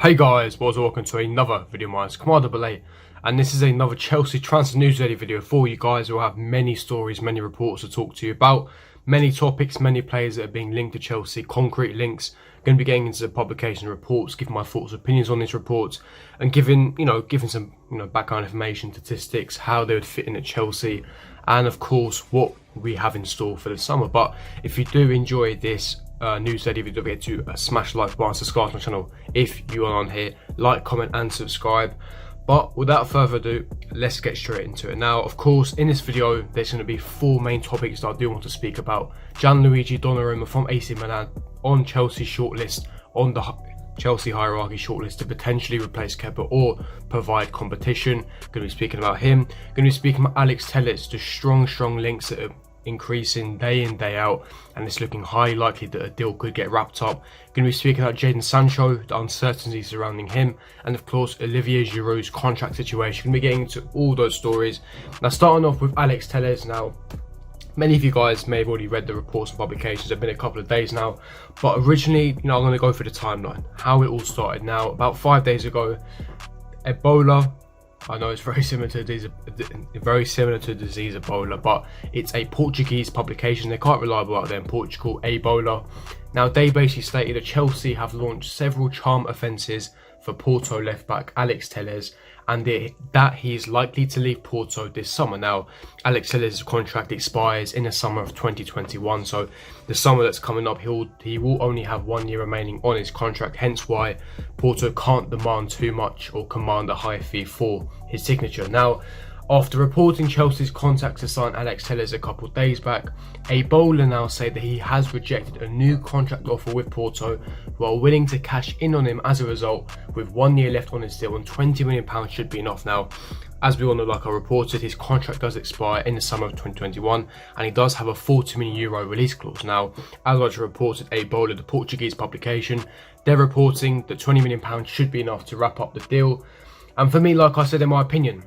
Hey guys, welcome to another video of mine. It's Commander Belay, and this is another Chelsea transfer news daily video for you guys. We'll have many stories, many reports to talk to you about, many topics, many players that are being linked to Chelsea, concrete links. Going to be getting into the publication reports, giving my thoughts, opinions on these reports, and giving some background information, statistics, how they would fit in at Chelsea, and of course what we have in store for the summer. But if you do enjoy this news daily video, don't forget to smash the like button, subscribe to my channel if you are on here, like, comment and subscribe. But without further ado, let's get straight into it. Now, of course, in this video there's going to be four main topics that I do want to speak about. Gianluigi Donnarumma from AC Milan on Chelsea shortlist, on the Chelsea hierarchy shortlist to potentially replace Kepa or provide competition. Going to be speaking about him. Going to be speaking about Alex Telles, the strong links that are increasing day in day out, and it's looking highly likely that a deal could get wrapped up. Going to be speaking about Jadon Sancho, the uncertainty surrounding him, and of course Olivier Giroud's contract situation. Going to be getting into all those stories. Now, starting off with Alex Telles. Now, many of you guys may have already read the reports and publications. It's been a couple of days now, but originally, I'm going to go through the timeline, how it all started. Now, about 5 days ago, Ebola. I know it's very similar to disease Ebola, but it's a Portuguese publication. They're quite reliable out there in Portugal, Ebola. Now, they basically stated that Chelsea have launched several charm offences for Porto left back Alex Telles, and that he is likely to leave Porto this summer. Now, Alex Telles' contract expires in the summer of 2021, so the summer that's coming up, he will only have 1 year remaining on his contract, hence why Porto can't demand too much or command a high fee for his signature. Now, after reporting Chelsea's contact to sign Alex Telles a couple of days back, Ebola now say that he has rejected a new contract offer with Porto, who are willing to cash in on him as a result. With 1 year left on his deal, and £20 million should be enough. Now, as we all know, like I reported, his contract does expire in the summer of 2021, and he does have a €40 million release clause. Now, as I reported, Ebola, the Portuguese publication, they're reporting that £20 million should be enough to wrap up the deal. And for me, like I said, in my opinion,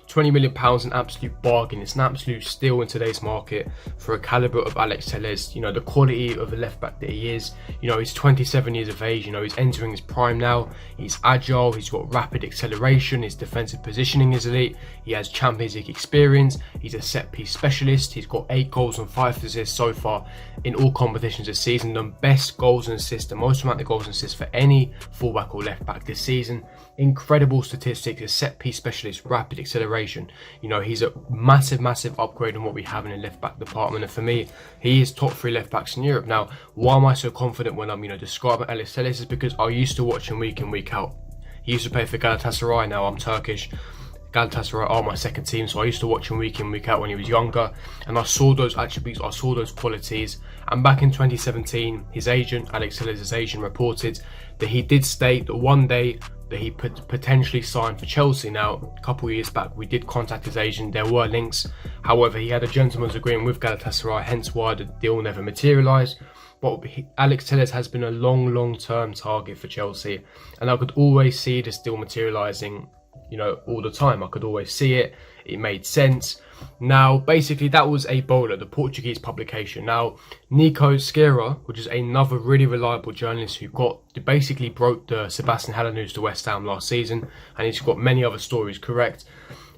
£20 million, an absolute bargain. It's an absolute steal in today's market for a calibre of Alex Telles. The quality of a left back that he is. He's 27 years of age. He's entering his prime now. He's agile. He's got rapid acceleration. His defensive positioning is elite. He has Champions League experience. He's a set piece specialist. He's got 8 goals and 5 assists so far in all competitions this season. The best goals and assists, the most amount of goals and assists for any fullback or left back this season. Incredible statistics. A set piece specialist, rapid acceleration. He's a massive upgrade on what we have in the left back department, and for me, he is top 3 left backs in Europe. Now, why am I so confident when I'm describing Alex Telles? Is because I used to watch him week in, week out. He used to play for Galatasaray. Now, I'm Turkish. Galatasaray are my second team, so I used to watch him week in, week out when he was younger, and I saw those attributes, I saw those qualities. And back in 2017, his agent, Alex Telles' agent, reported that he did state that one day that he potentially signed for Chelsea. Now, a couple of years back, we did contact his agent. There were links. However, he had a gentleman's agreement with Galatasaray, hence why the deal never materialised. But Alex Telles has been a long-term target for Chelsea, and I could always see this deal materialising, all the time. I could always see it. It made sense. Now, basically, that was Ebola, the Portuguese publication. Now, Nico Sciarra, which is another really reliable journalist who basically broke the Sebastian Haller news to West Ham last season, and he's got many other stories correct.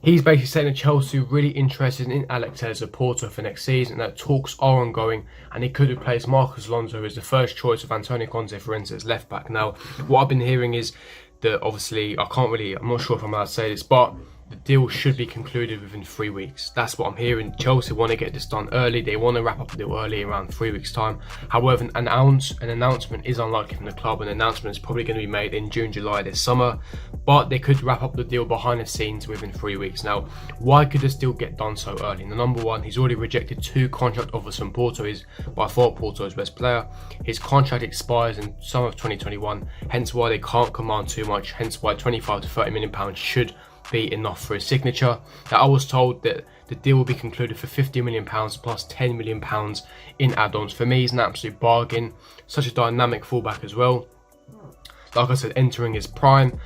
He's basically saying that Chelsea are really interested in Alex Telles of Porto for next season, and that talks are ongoing, and he could replace Marcos Alonso as the first choice of Antonio Conte, for instance, left back. Now, what I've been hearing is that obviously, I'm not sure if I'm allowed to say this, but the deal should be concluded within 3 weeks. That's what I'm hearing. Chelsea want to get this done early. They want to wrap up the deal early, around 3 weeks' time. However, an announcement is unlikely from the club. An announcement is probably going to be made in June, July this summer. But they could wrap up the deal behind the scenes within 3 weeks. Now, why could this deal get done so early? Now, number one, he's already rejected 2 contract offers from Porto. He's by far Porto's best player. His contract expires in summer of 2021. Hence why they can't command too much. Hence why £25 to £30 million should be enough for his signature. Now, I was told that the deal will be concluded for £50 million plus £10 million in add-ons. For me, he's an absolute bargain. Such a dynamic fullback as well. Like I said, entering his prime.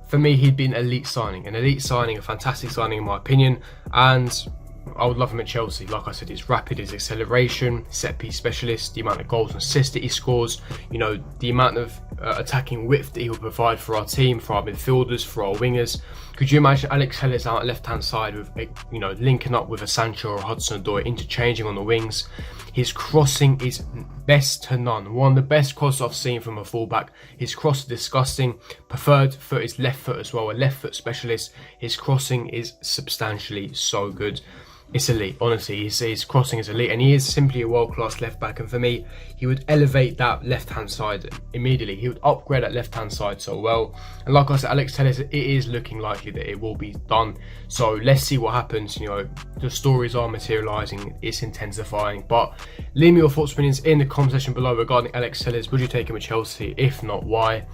For me, he'd be an elite signing, a fantastic signing in my opinion, and I would love him at Chelsea. Like I said, he's rapid, his acceleration, set piece specialist, the amount of goals and assists that he scores, the amount of attacking width that he would provide for our team, for our midfielders, for our wingers. Could you imagine Alex Telles out left hand side with, linking up with a Sancho or a Hudson-Odoi, interchanging on the wings? His crossing is best to none. One of the best crosses I've seen from a fullback. His cross is disgusting. Preferred foot is left foot as well, a left foot specialist. His crossing is substantially so good. It's elite, honestly. His crossing is elite, and he is simply a world-class left-back. And for me, he would elevate that left-hand side immediately. He would upgrade that left-hand side so well. And like I said, Alex Telles, it is looking likely that it will be done. So let's see what happens. The stories are materialising, it's intensifying. But leave me your thoughts, opinions in the comment section below regarding Alex Telles. Would you take him at Chelsea? If not, why?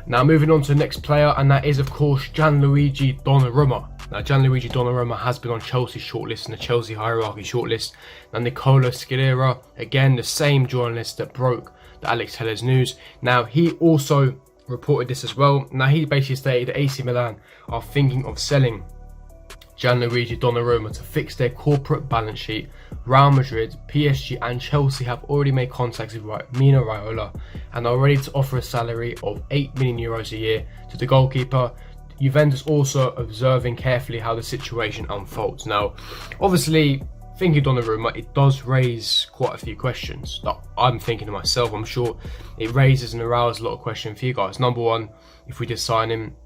Now moving on to the next player, and that is of course Gianluigi Donnarumma. Now Gianluigi Donnarumma has been on Chelsea's shortlist and the Chelsea hierarchy shortlist. Now Nicola Scalera, again the same journalist that broke the Alex Telles news. Now he also reported this as well. Now he basically stated that AC Milan are thinking of selling Gianluigi Donnarumma to fix their corporate balance sheet. Real Madrid, PSG and Chelsea have already made contacts with Mino Raiola and are ready to offer a salary of €8 million a year to the goalkeeper. Juventus also observing carefully how the situation unfolds. Now, obviously, thinking Donnarumma, it does raise quite a few questions that I'm thinking to myself. I'm sure it raises and arouses a lot of questions for you guys. Number one, if we did sign him,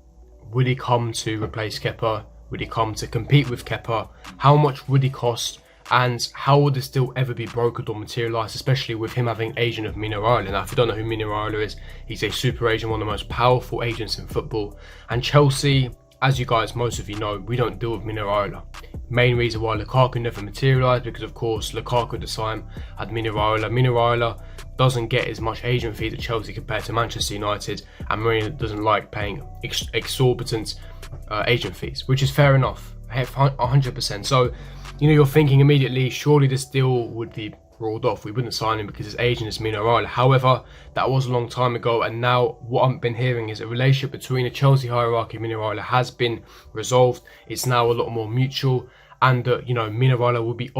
would he come to replace Kepa? Would he come to compete with Kepa? How much would he cost? And how would this deal ever be brokered or materialised, especially with him having an agent of Mino Raiola? Now, if you don't know who Mino Raiola is, he's a super agent, one of the most powerful agents in football. And Chelsea, as you guys, most of you know, we don't deal with Mino Raiola. Main reason why Lukaku never materialised, because of course Lukaku at the time had Mino Raiola. Mino Raiola doesn't get as much agent fees at Chelsea compared to Manchester United, and Mourinho doesn't like paying exorbitant agent fees, which is fair enough, 100%. So, you're thinking immediately, surely this deal would be ruled off. We wouldn't sign him because his agent is Mino Raiola. However, that was a long time ago, and now what I've been hearing is a relationship between the Chelsea hierarchy and Mino Raiola has been resolved. It's now a lot more mutual, and Mino Raiola would be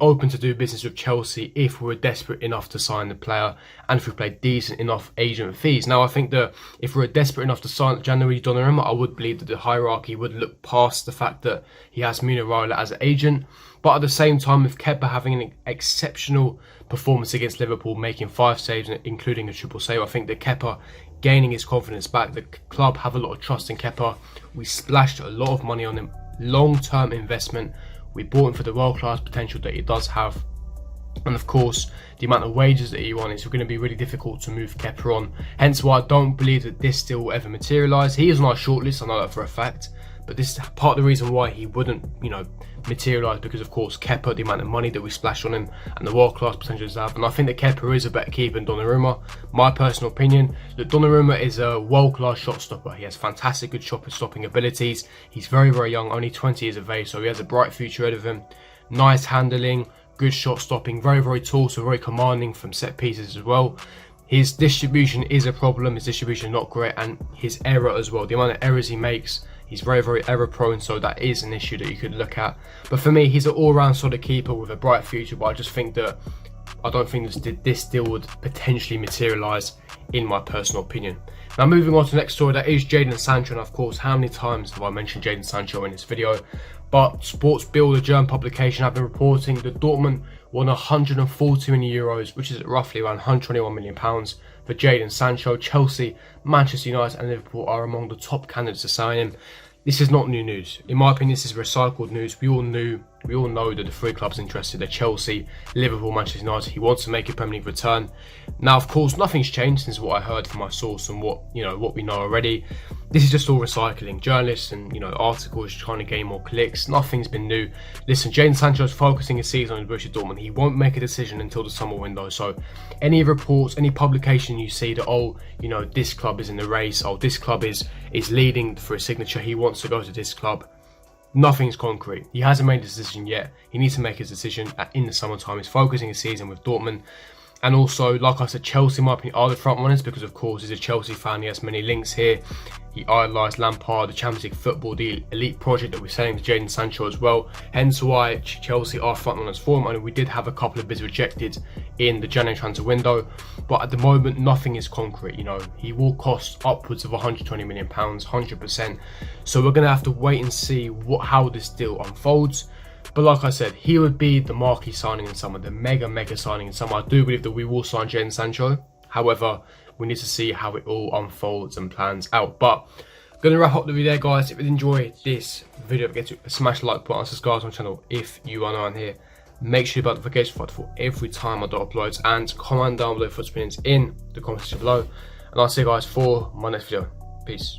open to do business with Chelsea if we were desperate enough to sign the player and if we paid decent enough agent fees. Now, I think that if we're desperate enough to sign Gianluigi Donnarumma, I would believe that the hierarchy would look past the fact that he has Mino Raiola as an agent. But at the same time, with Kepa having an exceptional performance against Liverpool, making 5 saves, including a triple save, I think that Kepa gaining his confidence back. The club have a lot of trust in Kepa. We splashed a lot of money on him. Long-term investment. We bought him for the world-class potential that he does have, and of course the amount of wages that he wants, it's going to be really difficult to move Kepa on. Hence why I don't believe that this deal will ever materialise. He is on our shortlist, I know that for a fact, but this is part of the reason why he wouldn't materialise, because of course Kepa, the amount of money that we splashed on him and the world-class potential he has. And I think that Kepa is a better keeper than Donnarumma. My personal opinion, that Donnarumma is a world-class shot stopper. He has fantastic good shot stopping abilities. He's very, very young, only 20 years of age, so he has a bright future ahead of him. Nice handling, good shot stopping, very, very tall, so very commanding from set pieces as well. His distribution is a problem. His distribution is not great, and his error as well. The amount of errors he makes, he's very, very error prone, so that is an issue that you could look at. But for me, he's an all-round sort of keeper with a bright future, but I just think that I don't think this deal would potentially materialise, in my personal opinion. Now moving on to the next story, that is Jadon Sancho, and of course, how many times have I mentioned Jadon Sancho in this video? But Sports Bild, the German publication, have been reporting that Dortmund won €140 million, which is roughly around £121 million for Jadon Sancho. Chelsea, Manchester United and Liverpool are among the top candidates to sign him. This is not new news. In my opinion, this is recycled news. We all know that the 3 clubs interested are Chelsea, Liverpool, Manchester United. He wants to make a Premier League return. Now, of course, nothing's changed since what I heard from my source and what we know already. This is just all recycling. Journalists and articles trying to gain more clicks. Nothing's been new. Listen, Jadon Sancho is focusing his season on Borussia Dortmund. He won't make a decision until the summer window. So, any reports, any publication you see that this club is in the race, this club is leading for a signature, he wants to go to this club. Nothing's concrete. He hasn't made a decision yet. He needs to make his decision in the summertime. He's focusing his season with Dortmund. And also, like I said, Chelsea, in my opinion, are the front runners because, of course, he's a Chelsea fan. He has many links here. He idolised Lampard, the Champions League football, the elite project that we're selling to Jadon Sancho as well. Hence why Chelsea are front runners for him. I mean, we did have a couple of bids rejected in the January transfer window, but at the moment, nothing is concrete. You know, he will cost upwards of £120 million, 100%. So we're going to have to wait and see how this deal unfolds. But like I said, he would be the marquee signing in summer, the mega signing in summer. I do believe that we will sign Jadon Sancho. However, we need to see how it all unfolds and plans out. But I'm going to wrap up the video, guys. If you enjoyed this video, don't forget to smash the like button and subscribe to my channel if you are new on here. Make sure you hit the notification button for every time I do uploads, and comment down below for opinions in the comment section below. And I'll see you guys for my next video. Peace.